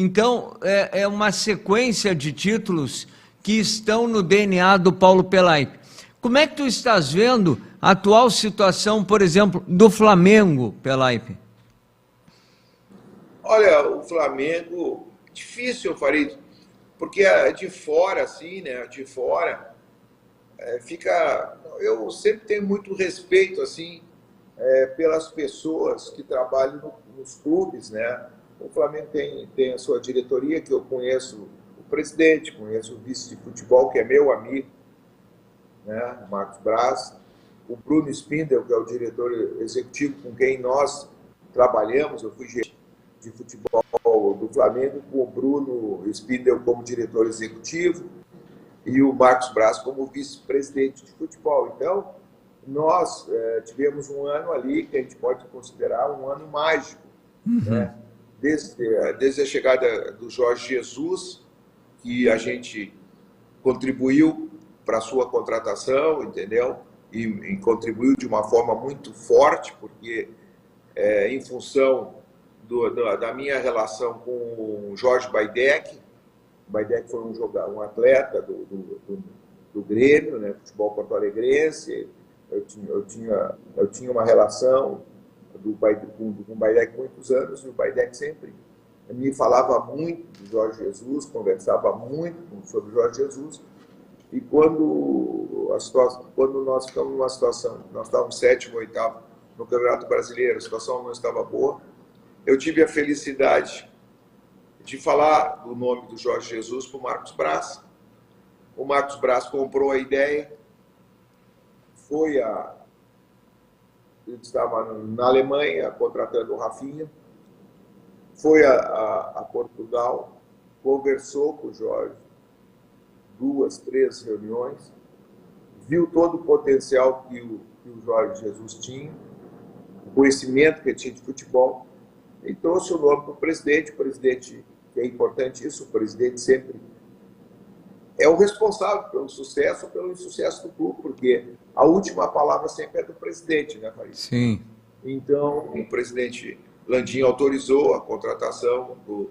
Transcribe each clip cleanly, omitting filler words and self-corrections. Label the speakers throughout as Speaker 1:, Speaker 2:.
Speaker 1: Então, é uma sequência de títulos que estão no DNA do Paulo Pelaip. Como é que tu estás vendo a atual situação, por exemplo, do Flamengo, Pelaip?
Speaker 2: Olha, o Flamengo, difícil, Farid, porque de fora, assim, né? De fora, fica. Eu sempre tenho muito respeito, assim, pelas pessoas que trabalham nos clubes, né? O Flamengo tem a sua diretoria, que eu conheço o presidente, conheço o vice de futebol, que é meu amigo, né? Marcos Braz, o Bruno Spindel, que é o diretor executivo com quem nós trabalhamos. Eu fui gerente de futebol do Flamengo com o Bruno Spindel como diretor executivo e o Marcos Braz como vice-presidente de futebol. Então, nós tivemos um ano ali que a gente pode considerar um ano mágico, né? Desde a chegada do Jorge Jesus, que a gente contribuiu para a sua contratação, entendeu? E contribuiu de uma forma muito forte, porque em função da minha relação com o Jorge Baidec. O Baidec foi um atleta do Grêmio, né, futebol porto-alegrense. Eu tinha uma relação com o Baidec há muitos anos, e o Baidec sempre me falava muito do Jorge Jesus, conversava muito sobre o Jorge Jesus. E quando nós ficamos numa situação, nós estávamos sétimo, oitavo no Campeonato Brasileiro, a situação não estava boa, eu tive a felicidade de falar do nome do Jorge Jesus para o Marcos Braz. O Marcos Braz comprou a ideia, ele estava na Alemanha contratando o Rafinha, foi a Portugal, conversou com o Jorge, 2, 3 reuniões, viu todo o potencial que o Jorge Jesus tinha, o conhecimento que ele tinha de futebol, e trouxe o nome para o presidente, que é importante isso, o presidente sempre é o responsável pelo sucesso ou pelo insucesso do clube, porque a última palavra sempre é do presidente, né, Farid?
Speaker 1: Sim.
Speaker 2: Então, o presidente Landim autorizou a contratação do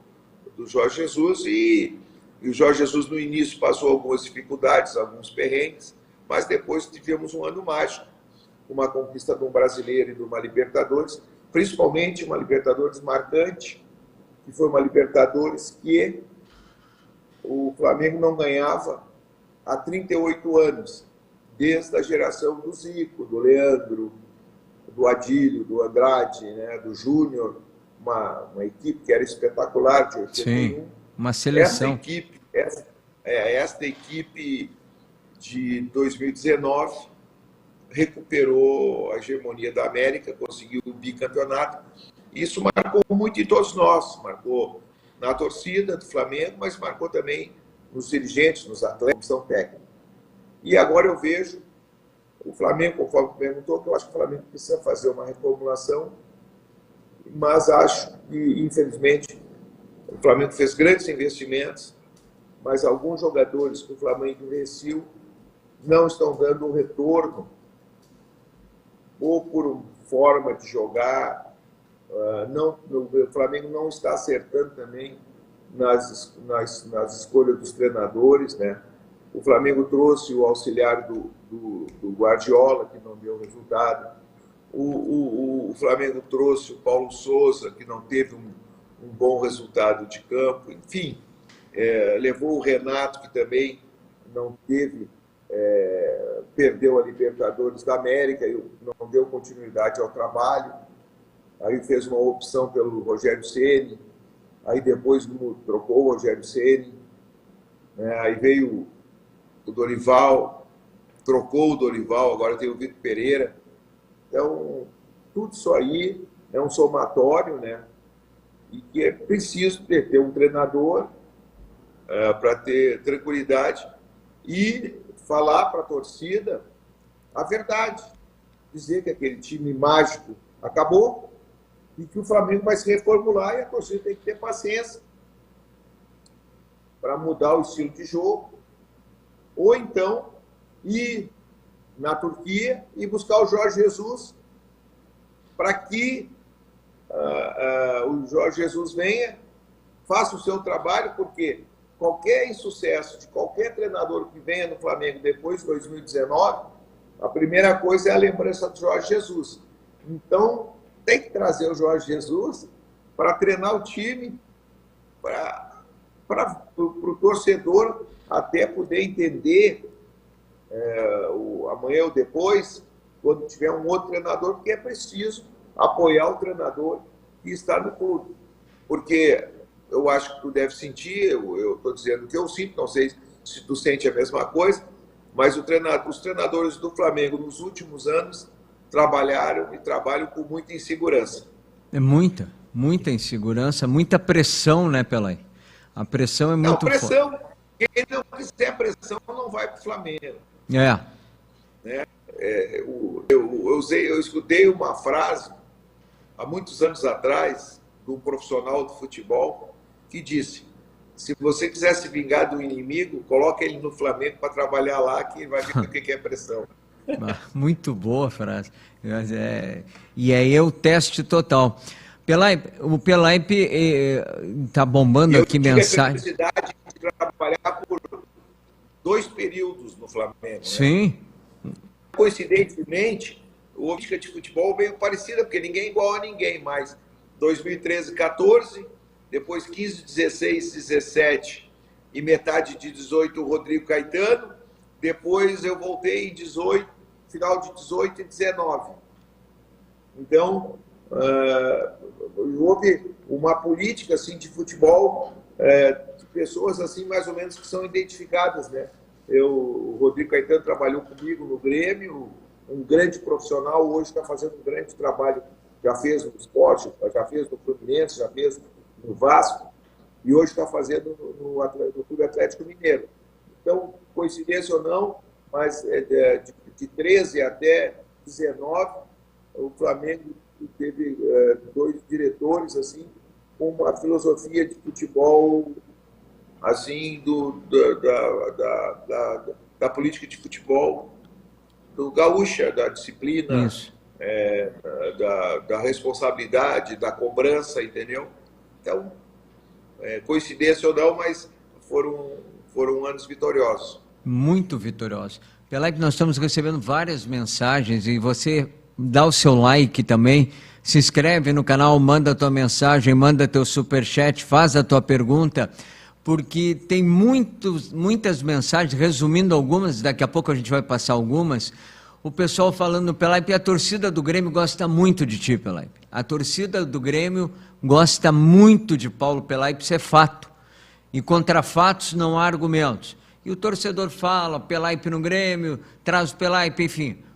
Speaker 2: Jorge Jesus, e o Jorge Jesus no início passou algumas dificuldades, alguns perrengues, mas depois tivemos um ano mágico, uma conquista de um brasileiro e de uma Libertadores, principalmente uma Libertadores marcante, que foi uma Libertadores que o Flamengo não ganhava há 38 anos, desde a geração do Zico, do Leandro, do Adílio, do Andrade, né, do Júnior, uma equipe que era espetacular de 81.
Speaker 1: Sim, uma seleção.
Speaker 2: Esta equipe de 2019 recuperou a hegemonia da América, conseguiu o bicampeonato. Isso marcou muito em todos nós, marcou na torcida do Flamengo, mas marcou também nos dirigentes, nos atletas, comissão técnica. E agora eu vejo o Flamengo, conforme perguntou, que eu acho que o Flamengo precisa fazer uma reformulação, mas acho que, infelizmente, o Flamengo fez grandes investimentos, mas alguns jogadores que o Flamengo investiu não estão dando um retorno, ou por forma de jogar, o Flamengo não está acertando também nas escolhas dos treinadores, né? O Flamengo trouxe o auxiliar do Guardiola, que não deu resultado. O Flamengo trouxe o Paulo Souza, que não teve um bom resultado de campo. Enfim, levou o Renato, que também não teve... perdeu a Libertadores da América e não deu continuidade ao trabalho. Aí fez uma opção pelo Rogério Ceni, aí depois trocou o Rogério Ceni, né? Aí veio o Dorival, trocou o Dorival, agora tem o Vitor Pereira. Então, tudo isso aí é um somatório, né? E que é preciso ter um treinador para ter tranquilidade e falar para a torcida a verdade, dizer que aquele time mágico acabou e que o Flamengo vai se reformular, e a torcida tem que ter paciência para mudar o estilo de jogo, ou então ir na Turquia e buscar o Jorge Jesus para que o Jorge Jesus venha, faça o seu trabalho, porque qualquer insucesso de qualquer treinador que venha no Flamengo depois de 2019, a primeira coisa é a lembrança do Jorge Jesus. Então, tem que trazer o Jorge Jesus para treinar o time, para o torcedor até poder entender amanhã ou depois, quando tiver um outro treinador, porque é preciso apoiar o treinador que está no clube. Porque eu acho que tu deve sentir, eu estou dizendo que eu sinto, não sei se tu sente a mesma coisa, mas os treinadores do Flamengo nos últimos anos trabalharam e trabalham com muita insegurança.
Speaker 1: É muita insegurança, muita pressão, né, Pelé? A pressão é muito forte.
Speaker 2: Pressão. Quem não quiser pressão não vai para o Flamengo.
Speaker 1: É.
Speaker 2: Né? Eu escutei uma frase há muitos anos atrás de um profissional do futebol que disse: se você quiser se vingar do inimigo, coloque ele no Flamengo para trabalhar lá, que vai ver o que é pressão.
Speaker 1: Muito boa a frase. E aí é o teste total. O Pelaipe está bombando aqui mensagem.
Speaker 2: Eu tive a felicidade de trabalhar por 2 períodos no Flamengo.
Speaker 1: Sim.
Speaker 2: Né? Coincidentemente, o Política de Futebol veio parecida, porque ninguém é igual a ninguém, mas 2013, 14, depois 15, 16, 17 e metade de 18 o Rodrigo Caetano, depois eu voltei em 18, final de 18 e 19. Então, houve uma política assim, de futebol, de pessoas assim mais ou menos que são identificadas, né? O Rodrigo Caetano trabalhou comigo no Grêmio, um grande profissional, hoje está fazendo um grande trabalho, já fez no esporte, já fez no Fluminense, já fez no Vasco, e hoje está fazendo no Clube Atlético Mineiro. Então, coincidência ou não, mas de 13 até 19, o Flamengo teve 2 diretores assim, com uma filosofia de futebol assim, da política de futebol do gaúcha, da disciplina, da responsabilidade, da cobrança, entendeu? Então, coincidência ou não, mas foram anos vitoriosos.
Speaker 1: Muito vitoriosos. Pelé, nós estamos recebendo várias mensagens e você dá o seu like também, se inscreve no canal, manda a tua mensagem, manda teu superchat, faz a tua pergunta, porque tem muitas mensagens, resumindo algumas, daqui a pouco a gente vai passar algumas, o pessoal falando, Pelé, e a torcida do Grêmio gosta muito de ti, Pelé. A torcida do Grêmio gosta muito de Paulo Pelé, isso é fato. E contra fatos não há argumentos. E o torcedor fala, Pelé no Grêmio, traz o Pelé, enfim.